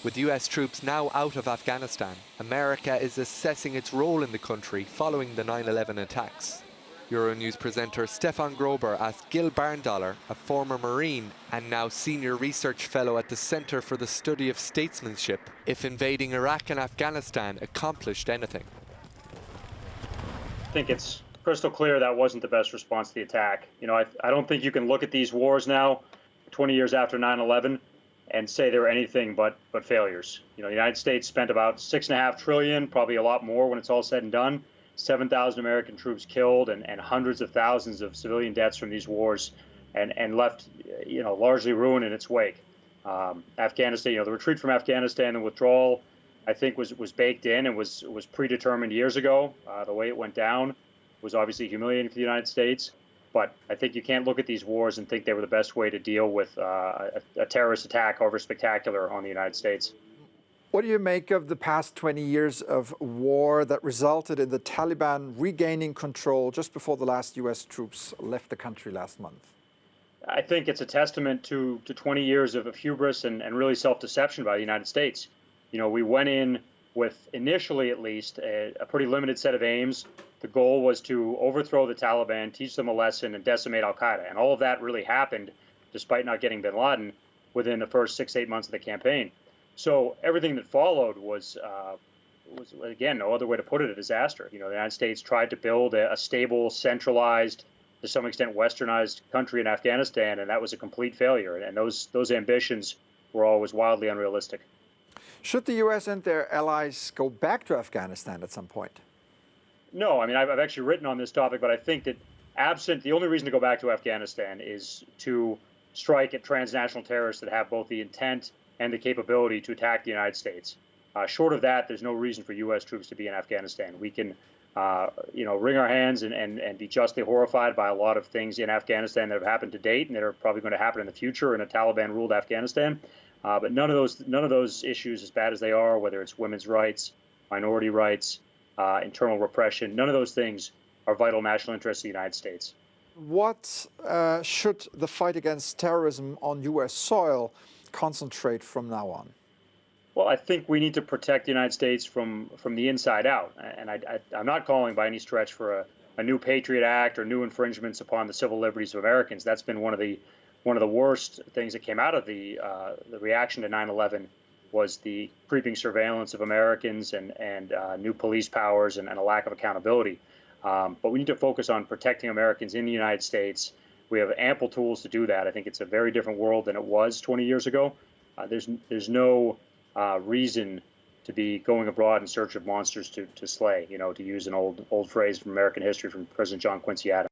With US troops now out of Afghanistan, America is assessing its role in the country following the 9/11 attacks. Euronews presenter Stefan Grober asked Gil Barndollar, a former Marine and now senior research fellow at the Center for the Study of Statesmanship, if invading Iraq and Afghanistan accomplished anything. I think it's crystal clear that wasn't the best response to the attack. I don't think you can look at these wars now, 20 years after 9/11, and say they were anything but failures. The United States spent about $6.5 trillion, probably a lot more when it's all said and done. 7,000 American troops killed and hundreds of thousands of civilian deaths from these wars, and left, largely ruin in its wake. Afghanistan, the retreat from Afghanistan and withdrawal, I think was baked in and was predetermined years ago. The way it went down was obviously humiliating for the United States. But I think you can't look at these wars and think they were the best way to deal with a terrorist attack, however spectacular, on the United States. What do you make of the past 20 years of war that resulted in the Taliban regaining control just before the last US troops left the country last month? I think it's a testament to 20 years of hubris and really self-deception by the United States. We went in with, initially at least, a pretty limited set of aims. The goal was to overthrow the Taliban, teach them a lesson, and decimate al-Qaeda. And all of that really happened, despite not getting bin Laden, within the first 6-8 months of the campaign. So everything that followed was again, no other way to put it, a disaster. The United States tried to build a stable, centralized, to some extent westernized country in Afghanistan, and that was a complete failure. And those ambitions were always wildly unrealistic. Should the U.S. and their allies go back to Afghanistan at some point? No, I've actually written on this topic, but I think that the only reason to go back to Afghanistan is to strike at transnational terrorists that have both the intent and the capability to attack the United States. Short of that, there's no reason for U.S. troops to be in Afghanistan. We can, wring our hands and be justly horrified by a lot of things in Afghanistan that have happened to date and that are probably going to happen in the future in a Taliban-ruled Afghanistan. But none of those issues, as bad as they are, whether it's women's rights, minority rights, internal repression, none of those things are vital national interests of the United States. What should the fight against terrorism on U.S. soil concentrate from now on? Well, I think we need to protect the United States from the inside out. And I'm not calling by any stretch for a new Patriot Act or new infringements upon the civil liberties of Americans. That's been one of the worst things that came out of the reaction to 9/11 was the creeping surveillance of Americans and new police powers and a lack of accountability. But we need to focus on protecting Americans in the United States. We have ample tools to do that. I think it's a very different world than it was 20 years ago. There's no reason to be going abroad in search of monsters to slay, to use an old phrase from American history from President John Quincy Adams.